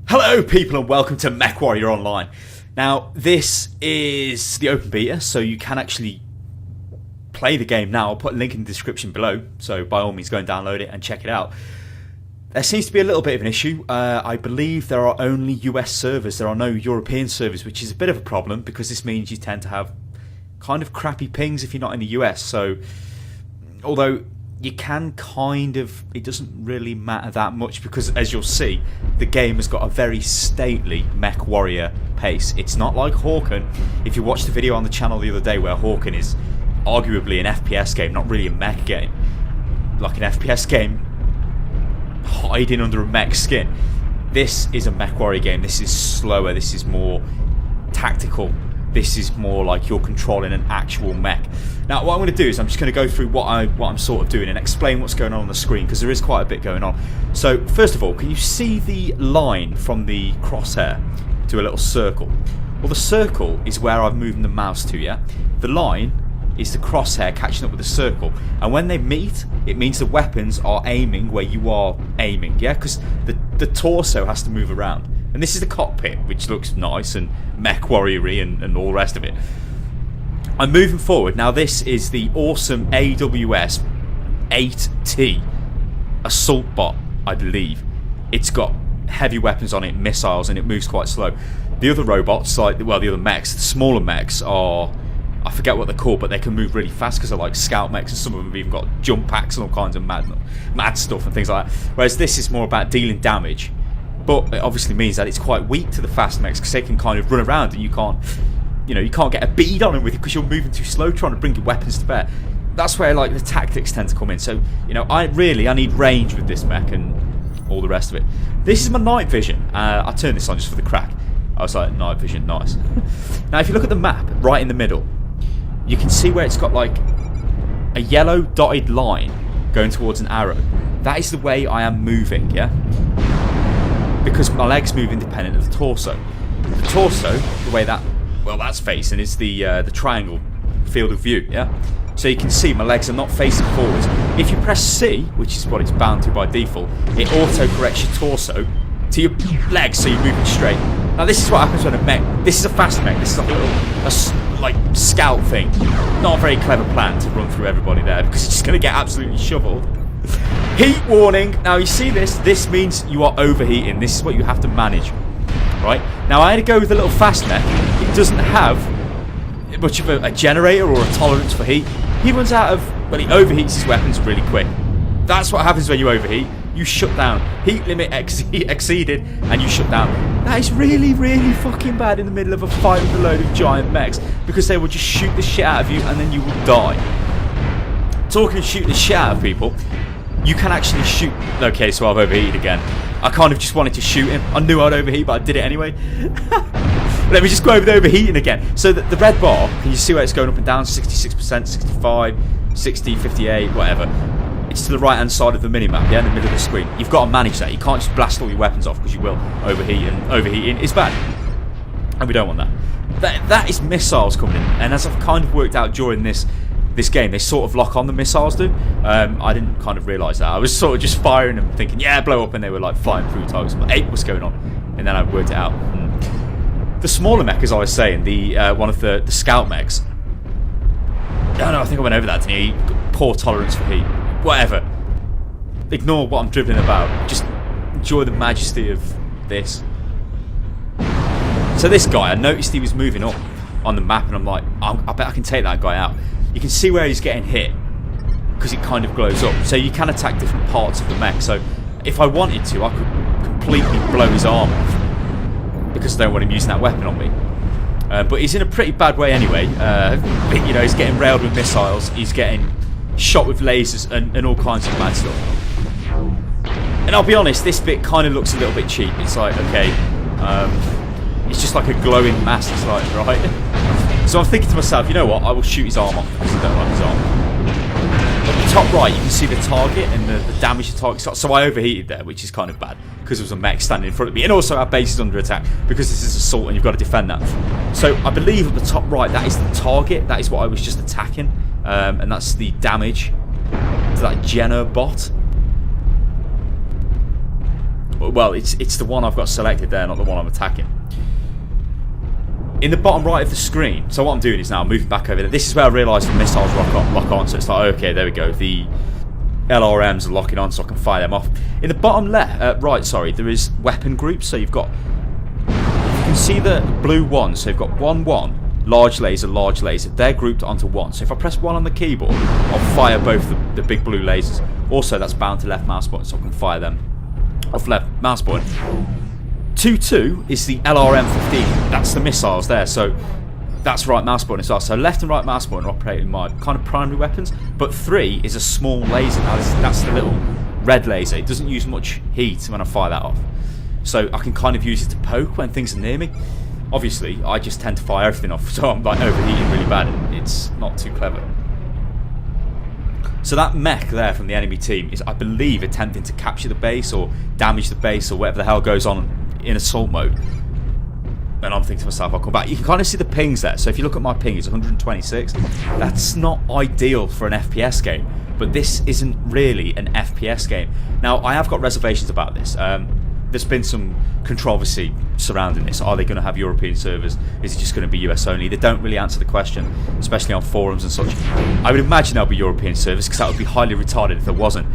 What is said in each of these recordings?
Hello people and welcome to MechWarrior Online. Now this is the open beta, so you can actually play the game now. I'll put a link in the description below, so by all means go and download it and check it out. There seems to be a little bit of an issue. I believe there are only US servers, there are no European servers, which is a bit of a problem because this means you tend to have kind of crappy pings if you're not in the US. So although you can kind of, it doesn't really matter that much because as you'll see, the game has got a very stately MechWarrior pace. It's not like Hawken. If you watched the video on the channel the other day where Hawken is arguably an FPS game, not really a mech game, like an FPS game hiding under a mech skin, this is a MechWarrior game. This is slower, this is more tactical, this is more like you're controlling an actual mech. Now what I'm going to do is I'm just going to go through what I'm sort of doing and explain what's going on the screen, because there is quite a bit going on. So first of all, can you see the line from the crosshair to a little circle? Well, the circle is where I'm moving the mouse to, yeah? The line is the crosshair catching up with the circle, and when they meet it means the weapons are aiming where you are aiming, yeah? Because the torso has to move around. And this is the cockpit, which looks nice and MechWarrior-y and all the rest of it. I'm moving forward. Now this is the awesome AWS 8T assault bot, I believe. It's got heavy weapons on it, missiles, and it moves quite slow. The other robots, like, well, the other mechs, the smaller mechs are, I forget what they're called, but they can move really fast because they're like scout mechs, and some of them have even got jump packs and all kinds of mad stuff and things like that. Whereas this is more about dealing damage. But it obviously means that it's quite weak to the fast mechs because they can kind of run around and you can't get a bead on them with it because you're moving too slow trying to bring your weapons to bear. That's where like the tactics tend to come in. So I need range with this mech and all the rest of it. This is my night vision. I turned this on just for the crack. I was like, night vision, nice. Now if you look at the map right in the middle, you can see where it's got like a yellow dotted line going towards an arrow. That is the way I am moving, yeah? Because my legs move independent of the torso. The torso, the way that's facing, is the triangle field of view, yeah? So you can see my legs are not facing forwards. If you press C, which is what it's bound to by default, it auto-corrects your torso to your legs so you're moving straight. Now this is what happens when a mech, this is a fast mech, this is like a little scout thing. Not a very clever plan to run through everybody there because it's just going to get absolutely shoveled. Heat warning. Now you see this means you are overheating. This is what you have to manage, right? Now I had to go with a little fast mech. It doesn't have much of a generator or a tolerance for heat. He runs out of, well, he overheats his weapons really quick. That's what happens when you overheat. You shut down. Heat limit exceeded and you shut down. That is really, really fucking bad in the middle of a fight with a load of giant mechs because they will just shoot the shit out of you and then you will die. Talking of shoot the shit out of people, you can actually shoot. Okay, so I've overheated again. I kind of just wanted to shoot him. I knew I'd overheat, but I did it anyway. Let me just go over the overheating again. So the red bar, can you see where it's going up and down? 66%, 65, 60, 58, whatever. It's to the right hand side of the minimap, yeah, in the middle of the screen. You've got to manage that. You can't just blast all your weapons off because you will overheat, and overheating is bad. And we don't want that. That is missiles coming in. And as I've kind of worked out during this game, they sort of lock on, the missiles do. I didn't kind of realise that. I was sort of just firing them thinking, yeah, blow up, and they were like flying through targets. I'm like, hey, what's going on? And then I worked it out. The smaller mech, as I was saying, the one of the scout mechs. No, I think I went over that, didn't you? Poor tolerance for heat. Whatever. Ignore what I'm dribbling about. Just enjoy the majesty of this. So this guy, I noticed he was moving up on the map, and I'm like, I bet I can take that guy out. You can see where he's getting hit because it kind of glows up. So you can attack different parts of the mech. So if I wanted to, I could completely blow his arm off because I don't want him using that weapon on me. But he's in a pretty bad way anyway. He's getting railed with missiles. He's getting shot with lasers and all kinds of mad stuff. And I'll be honest, this bit kind of looks a little bit cheap. It's like, okay, it's just like a glowing mass. It's like, right? So I'm thinking to myself, you know what? I will shoot his arm off because I don't like his arm. At the top right, you can see the target and the damage the target's got. So I overheated there, which is kind of bad because there was a mech standing in front of me. And also our base is under attack because this is assault and you've got to defend that. So I believe at the top right, that is the target. That is what I was just attacking. And that's the damage to that Jenner bot. Well, it's the one I've got selected there, not the one I'm attacking. In the bottom right of the screen, so what I'm doing is now I'm moving back over there. This is where I realised the missiles lock on, so it's like, okay, there we go. The LRMs are locking on, so I can fire them off. In the bottom right, sorry, there is weapon groups. So you've got, you can see the blue one. So you've got 1-1, large laser. They're grouped onto one. So if I press 1 on the keyboard, I'll fire both the big blue lasers. Also, that's bound to left mouse button, so I can fire them off left mouse button. 2-2 is the LRM-15. That's the missiles there. So that's right mouse button as well. So left and right mouse button are operating my kind of primary weapons. But 3 is a small laser. Now that's the little red laser. It doesn't use much heat when I fire that off. So I can kind of use it to poke when things are near me. Obviously, I just tend to fire everything off. So I'm like overheating really bad. And it's not too clever. So that mech there from the enemy team is, I believe, attempting to capture the base or damage the base or whatever the hell goes on in assault mode. And I'm thinking to myself, I'll come back. You can kind of see the pings there. So if you look at my ping, it's 126. That's not ideal for an FPS game. But this isn't really an FPS game. Now, I have got reservations about this. There's been some controversy surrounding this. Are they going to have European servers? Is it just going to be US only? They don't really answer the question, especially on forums and such. I would imagine there'll be European servers, because that would be highly retarded if there wasn't.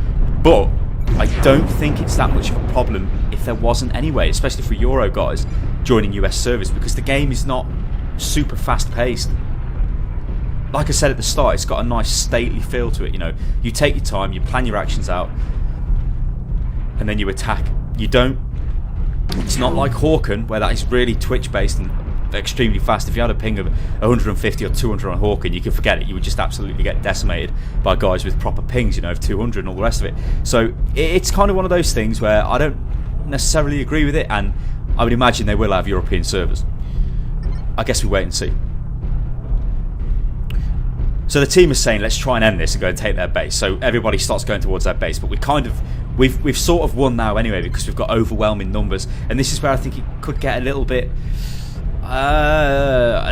But I don't think it's that much of a problem if there wasn't anyway, especially for Euro guys joining US servers, because the game is not super fast paced. Like I said at the start, it's got a nice stately feel to it. You know, you take your time, you plan your actions out, and then you attack. You don't, it's not like Hawken, where that is really twitch based and extremely fast. If you had a ping of 150 or 200 on Hawken, you can forget it. You would just absolutely get decimated by guys with proper pings, you know, of 200 and all the rest of it. So it's kind of one of those things where I don't necessarily agree with it, and I would imagine they will have European servers. I guess we wait and see. So the team is saying, let's try and end this and go and take their base. So everybody starts going towards their base, but we've sort of won now anyway, because we've got overwhelming numbers. And this is where I think it could get a little bit well,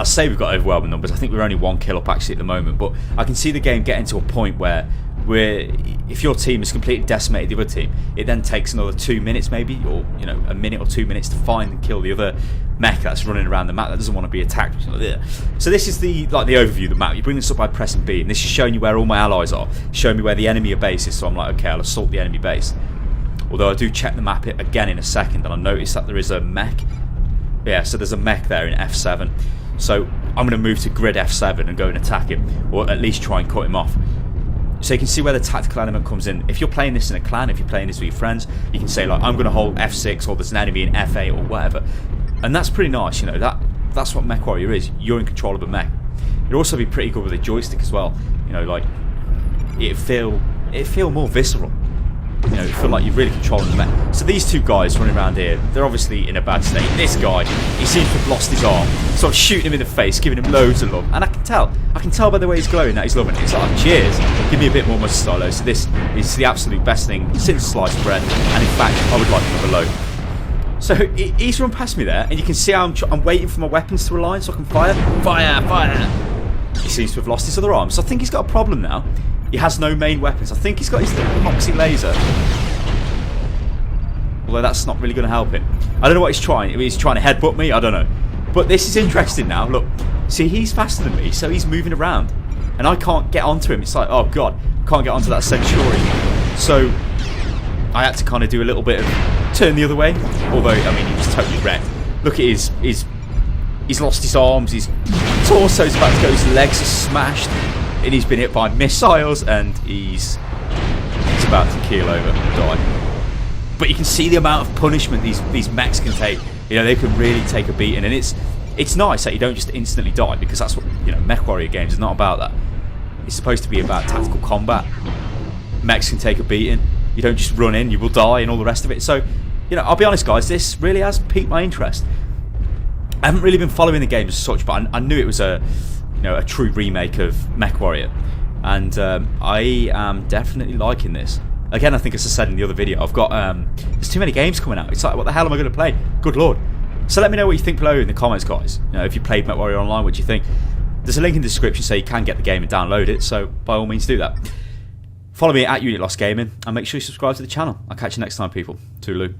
I say we've got overwhelming numbers. I think we're only 1 kill up actually at the moment, but I can see the game getting to a point where if your team has completely decimated the other team, it then takes another 2 minutes maybe, or you know, a minute or 2 minutes to find and kill the other mech that's running around the map that doesn't want to be attacked. So this is the overview of the map. You bring this up by pressing B, and this is showing you where all my allies are, showing me where the enemy base is. So I'm like, okay, I'll assault the enemy base. Although I do check the map again in a second, and I notice that there is a mech. Yeah, so there's a mech there in F7. So I'm going to move to grid F7 and go and attack him, or at least try and cut him off. So you can see where the tactical element comes in. If you're playing this in a clan, if you're playing this with your friends, you can say like, I'm going to hold F6, or there's an enemy in F8 or whatever. And that's pretty nice, you know, that's what MechWarrior is. You're in control of a mech. It'd also be pretty good with a joystick as well. You know, like, it'd feel more visceral. You know, it'd feel like you're really controlling the mech. So these two guys running around here, they're obviously in a bad state. This guy, he seems to have lost his arm. So I'm shooting him in the face, giving him loads of love. And I can tell by the way he's glowing that he's loving it. It's like, oh, cheers, give me a bit more much Stylosa. So this is the absolute best thing since sliced bread. And in fact, I would like another load. So he's run past me there, and you can see how I'm waiting for my weapons to align so I can fire. Fire! He seems to have lost his other arm. So I think he's got a problem now. He has no main weapons. I think he's got his epoxy laser. Although that's not really going to help him. I don't know what he's trying. He's trying to headbutt me. I don't know. But this is interesting now. Look, see, he's faster than me, so he's moving around. And I can't get onto him. It's like, oh god, can't get onto that Centurion. So I had to kind of do a little bit of turn the other way. Although, I mean, he was totally wrecked. Look at he's lost his arms. His torso's about to go. His legs are smashed. And he's been hit by missiles, and he's about to keel over and die. But you can see the amount of punishment these mechs can take. You know, they can really take a beating, and it's nice that you don't just instantly die, because that's what, you know, MechWarrior games is not about that. It's supposed to be about tactical combat. Mechs can take a beating. You don't just run in, you will die, and all the rest of it. So, you know, I'll be honest, guys, this really has piqued my interest. I haven't really been following the game as such, but I knew it was a true remake of MechWarrior, and I am definitely liking this. Again, I think as I said in the other video, I've got there's too many games coming out. It's like, what the hell am I going to play? Good lord. So let me know what you think below in the comments, guys. You know, if you played MechWarrior Online, what do you think? There's a link in the description so you can get the game and download it, so by all means do that. Follow me at Unit Loss Gaming, and make sure you subscribe to the channel. I'll catch you next time, people. Toodaloo.